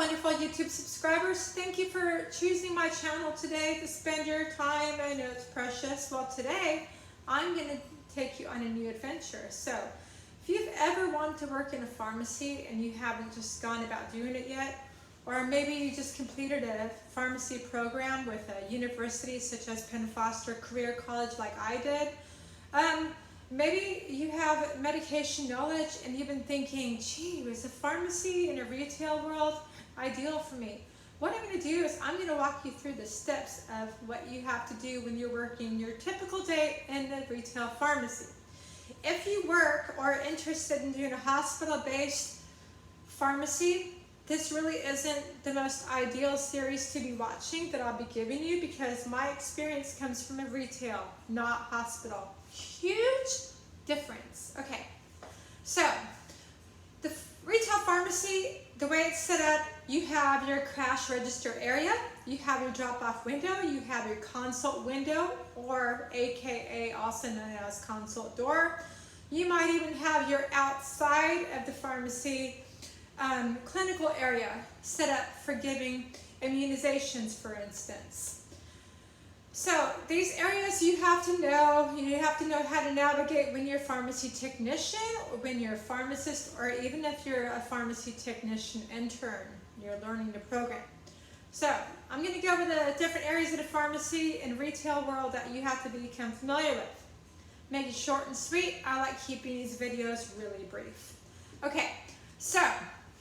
wonderful YouTube subscribers. Thank you for choosing my channel today to spend your time. I know it's precious. Well, today I'm going to take you on a new adventure. So if you've ever wanted to work in a pharmacy and you haven't just gone about doing it yet, or maybe you just completed a pharmacy program with a university such as Penn Foster Career College like I did, maybe you have medication knowledge and you've been thinking, gee, is a pharmacy in a retail world ideal for me? What I'm going to do is I'm going to walk you through the steps of what you have to do when you're working your typical day in the retail pharmacy. If you work or are interested in doing a hospital-based pharmacy, this really isn't the most ideal series to be watching that I'll be giving you because my experience comes from a retail, not hospital. Huge difference. Okay, so the retail pharmacy, the way it's set up, you have your cash register area, you have your drop-off window, you have your consult window, or AKA also known as consult door. You might even have your outside of the pharmacy clinical area set up for giving immunizations, for instance. So these areas you have to know how to navigate when you're a pharmacy technician or when you're a pharmacist, or even if you're a pharmacy technician intern, you're learning the program. So I'm going to go over the different areas of the pharmacy and retail world that you have to become familiar with. Make it short and sweet. I like keeping these videos really brief. Okay, so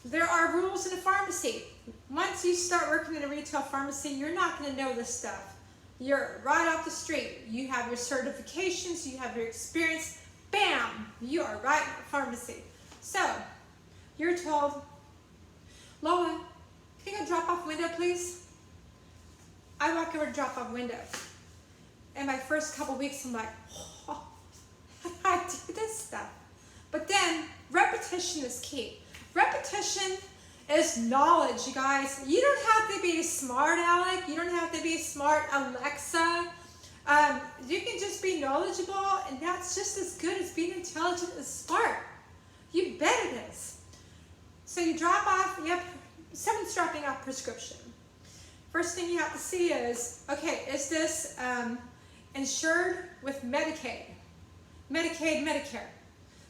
there are rules in a pharmacy. Once you start working in a retail pharmacy, you're not going to know this stuff. You're right off the street. You have your certifications, you have your experience, bam, you are right in the pharmacy. So, you're told, Lola, can you go drop off window, please? I walk over to drop off window. And my first couple weeks, I'm like, oh, I do this stuff. But then, repetition is key. Repetition is knowledge, you guys. You don't have to be smart, Alec. You don't have to be smart, Alexa. You can just be knowledgeable, and that's just as good as being intelligent and smart. You bet it is. So you drop off, yep, someone's dropping off prescription. First thing you have to see is, okay, is this insured with Medicaid? Medicaid, Medicare.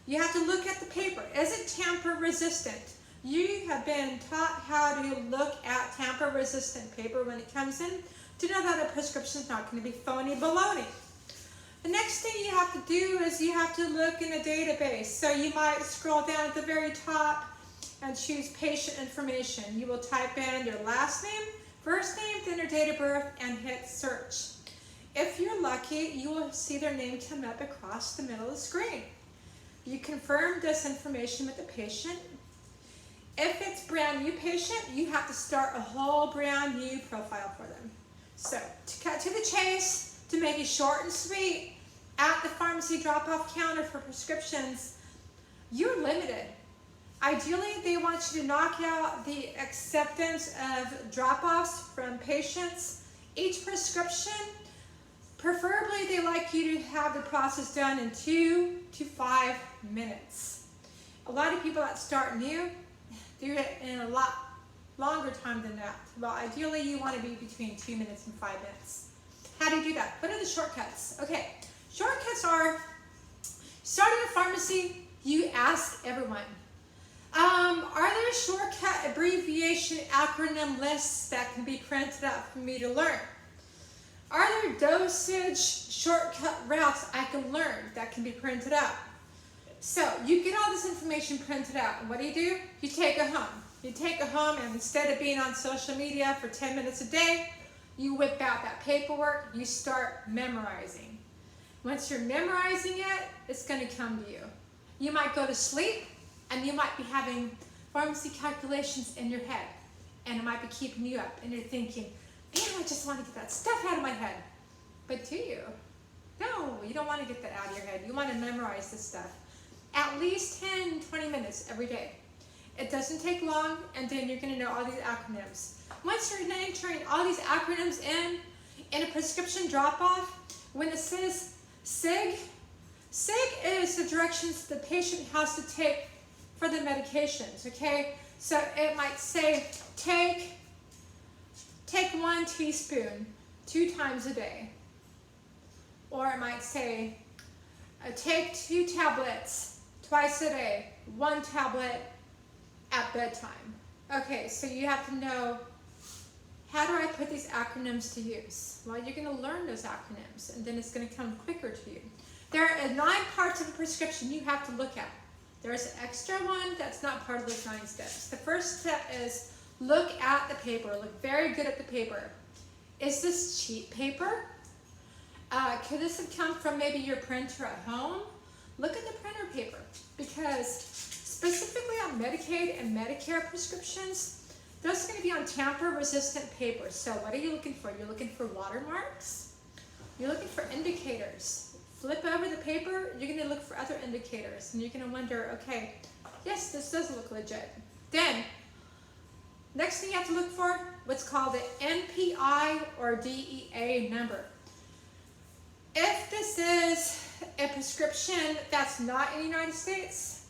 You have to look at the paper. Is it tamper resistant? You have been taught how to look at tamper-resistant paper when it comes in to know that a prescription is not going to be phony baloney. The next thing you have to do is you have to look in a database. So you might scroll down at the very top and choose patient information. You will type in your last name, first name, then your date of birth, and hit search. If you're lucky, you will see their name come up across the middle of the screen. You confirm this information with the patient. If it's brand new patient, you have to start a whole brand new profile for them. So to cut to the chase, to make it short and sweet, at the pharmacy drop-off counter for prescriptions, you're limited. Ideally, they want you to knock out the acceptance of drop-offs from patients. Each prescription, preferably they like you to have the process done in 2 to 5 minutes. A lot of people that start new do it in a lot longer time than that. Well, ideally you want to be between 2 minutes and 5 minutes. How do you do that? What are the shortcuts? Okay, shortcuts are, starting a pharmacy, you ask everyone. Are there shortcut abbreviation acronym lists that can be printed out for me to learn? Are there dosage shortcut routes I can learn that can be printed out? So you get all this information printed out, and what do? You take it home. You take it home, and instead of being on social media for 10 minutes a day, you whip out that paperwork, you start memorizing. Once you're memorizing it, it's going to come to you. You might go to sleep, and you might be having pharmacy calculations in your head, and it might be keeping you up, and you're thinking, man, I just want to get that stuff out of my head. But do you? No, you don't want to get that out of your head. You want to memorize this stuff. At least 10, 20 minutes every day. It doesn't take long, and then you're going to know all these acronyms. Once you're entering all these acronyms in a prescription drop-off, when it says SIG, SIG is the directions the patient has to take for the medications, okay? So it might say, take 1 teaspoon 2 times a day. Or it might say, take 2 tablets twice a day, 1 tablet at bedtime. Okay, so you have to know, how do I put these acronyms to use? Well, you're going to learn those acronyms, and then it's going to come quicker to you. There are 9 parts of a prescription you have to look at. There's an extra one that's not part of those 9 steps. The first step is look at the paper. Look very good at the paper. Is this cheap paper? Could this have come from maybe your printer at home? Look at the printer paper, because specifically on Medicaid and Medicare prescriptions, those are going to be on tamper-resistant paper. So what are you looking for? You're looking for watermarks. You're looking for indicators. Flip over the paper, you're going to look for other indicators, and you're going to wonder, okay, yes, this does look legit. Then, next thing you have to look for, what's called the NPI or DEA number. If this is a prescription that's not in the United States,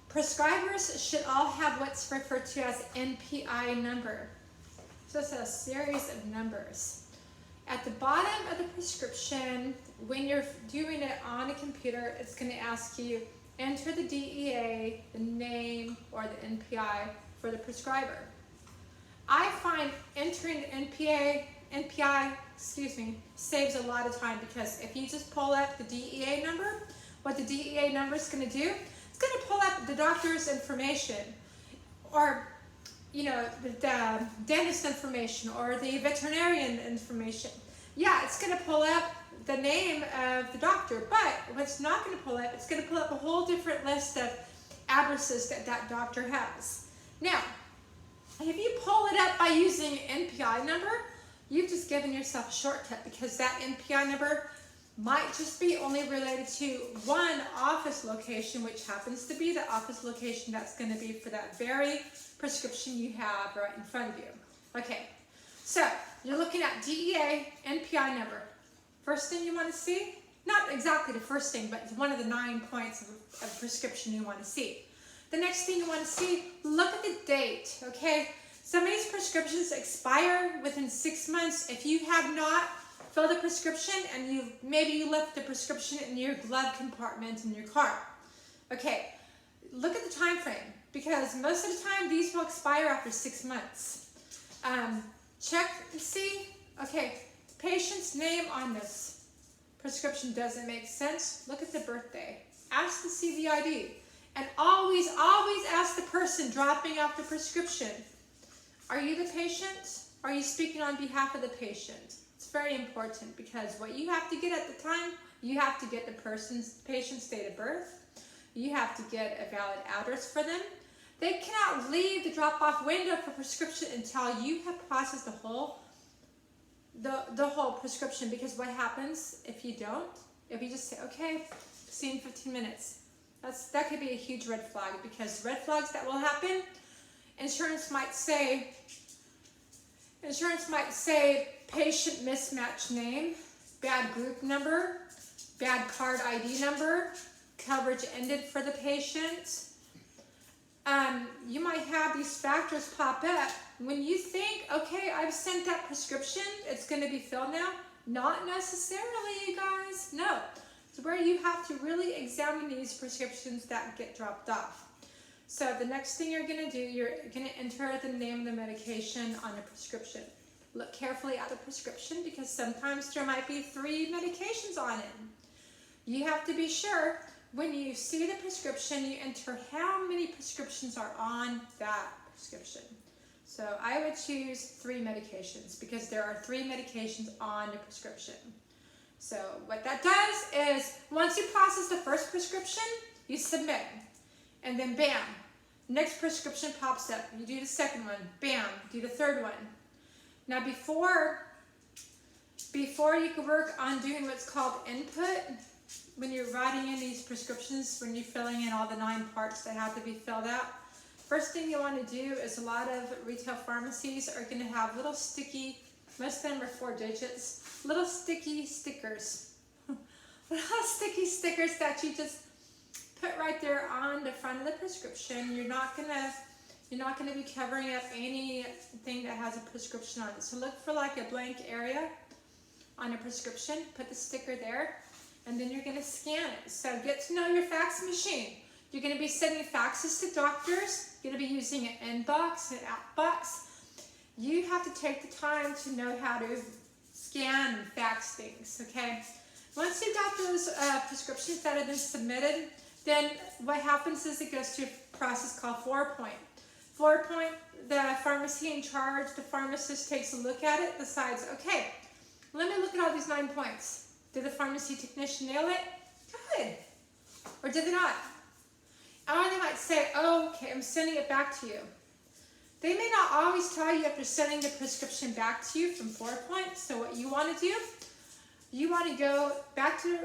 prescribers should all have what's referred to as NPI number. So it's a series of numbers. At the bottom of the prescription, when you're doing it on a computer, it's going to ask you, enter the DEA, the name, or the NPI for the prescriber. I find entering the NPI saves a lot of time, because if you just pull up the DEA number, what the DEA number is going to do, it's going to pull up the doctor's information, or the dentist information, or the veterinarian information. Yeah, it's going to pull up the name of the doctor, but what's not going to pull up, it's going to pull up a whole different list of addresses that doctor has. Now, if you pull it up by using NPI number, you've just given yourself a shortcut, because that NPI number might just be only related to one office location, which happens to be the office location that's going to be for that very prescription you have right in front of you. Okay, so you're looking at DEA NPI number. First thing you want to see, not exactly the first thing, but it's one of the 9 points of prescription you want to see. The next thing you want to see, look at the date, okay? Some of these prescriptions expire within 6 months. If you have not filled a prescription and maybe you left the prescription in your glove compartment in your car. Okay, look at the time frame, because most of the time these will expire after 6 months. Check and see, okay, patient's name on this prescription doesn't make sense. Look at the birthday. Ask the CVID. And always ask the person dropping off the prescription, are you the patient? Are you speaking on behalf of the patient? It's very important, because what you have to get at the time, you have to get the patient's date of birth. You have to get a valid address for them. They cannot leave the drop-off window for prescription until you have processed the whole prescription, because what happens if you don't? If you just say, okay, see you in 15 minutes. That could be a huge red flag, because red flags that will happen, insurance might say patient mismatch name, bad group number, bad card ID number, coverage ended for the patient. You might have these factors pop up when you think, okay, I've sent that prescription, it's going to be filled now. Not necessarily, you guys. No. It's where you have to really examine these prescriptions that get dropped off. So the next thing you're going to do, you're going to enter the name of the medication on the prescription. Look carefully at the prescription, because sometimes there might be 3 medications on it. You have to be sure when you see the prescription, you enter how many prescriptions are on that prescription. So I would choose 3 medications, because there are 3 medications on the prescription. So what that does is, once you process the first prescription, you submit, and then bam, next prescription pops up. You do the second one, bam, do the third one. Now before you can work on doing what's called input, when you're writing in these prescriptions, when you're filling in all the 9 parts that have to be filled out, first thing you want to do is, a lot of retail pharmacies are going to have little sticky, most of them are 4 digits, little sticky stickers. Little sticky stickers that you just put right there on the front of the prescription. You're not gonna be covering up anything that has a prescription on it. So look for like a blank area on a prescription, put the sticker there, and then you're gonna scan it. So get to know your fax machine. You're gonna be sending faxes to doctors. You're gonna be using an inbox, an outbox. You have to take the time to know how to scan and fax things, okay? Once you've got those prescriptions that have been submitted, then what happens is it goes through a process called 4-point. 4-point, the pharmacy in charge, the pharmacist takes a look at it, decides, okay, let me look at all these 9 points. Did the pharmacy technician nail it? Good. Or did they not? Or they might say, oh, okay, I'm sending it back to you. They may not always tell you if they're sending the prescription back to you from 4-point. So what you want to do, you want to go back to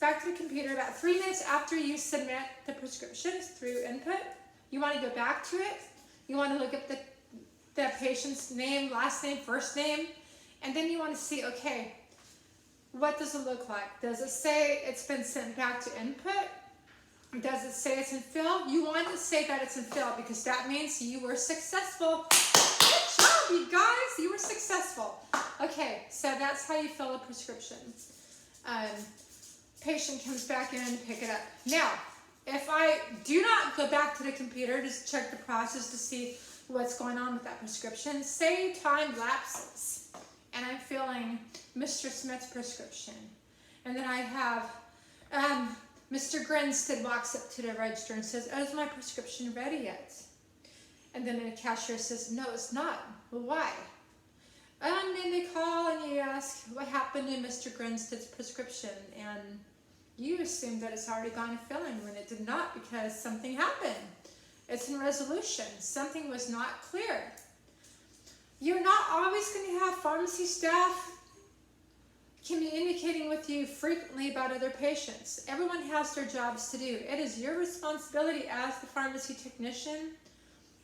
the computer about 3 minutes after you submit the prescriptions through input. You want to go back to it. You want to look at the patient's name, last name, first name, and then you want to see, okay, what does it look like? Does it say it's been sent back to input? Does it say it's in fill? You want to say that it's in fill because that means you were successful. Good job, you guys. You were successful. Okay, so that's how you fill a prescription. Patient comes back in to pick it up. Now, if I do not go back to the computer to check the process to see what's going on with that prescription, say time lapses and I'm filling Mr. Smith's prescription, and then I have Mr. Grinstead walks up to the register and says, oh, is my prescription ready yet? And then the cashier says, no, it's not. Well, why? And then they call and you ask, what happened to Mr. Grinstead's prescription? And you assume that it's already gone to filling when it did not because something happened. It's in resolution. Something was not clear. You're not always going to have pharmacy staff communicating with you frequently about other patients. Everyone has their jobs to do. It is your responsibility as the pharmacy technician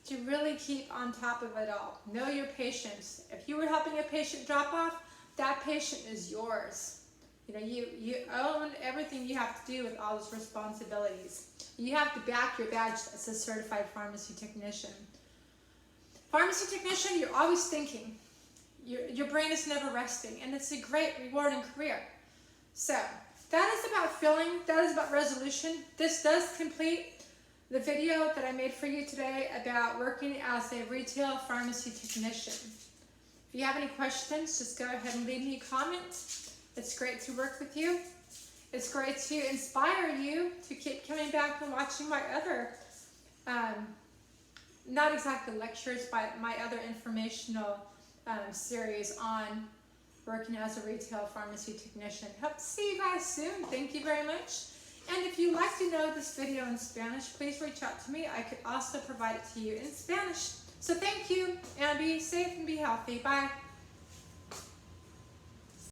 to really keep on top of it all. Know your patients. If you were helping a patient drop off, that patient is yours. You know, you own everything you have to do with all those responsibilities. You have to back your badge as a certified pharmacy technician. Pharmacy technician, you're always thinking. Your brain is never resting, and it's a great, rewarding career. So, that is about filling, that is about resolution. This does complete the video that I made for you today about working as a retail pharmacy technician. If you have any questions, just go ahead and leave me a comment. It's great to work with you. It's great to inspire you to keep coming back and watching my other, not exactly lectures, but my other informational series on working as a retail pharmacy technician. Hope to see you guys soon. Thank you very much. And if you'd like to know this video in Spanish, please reach out to me. I could also provide it to you in Spanish. So thank you, and be safe and be healthy. Bye.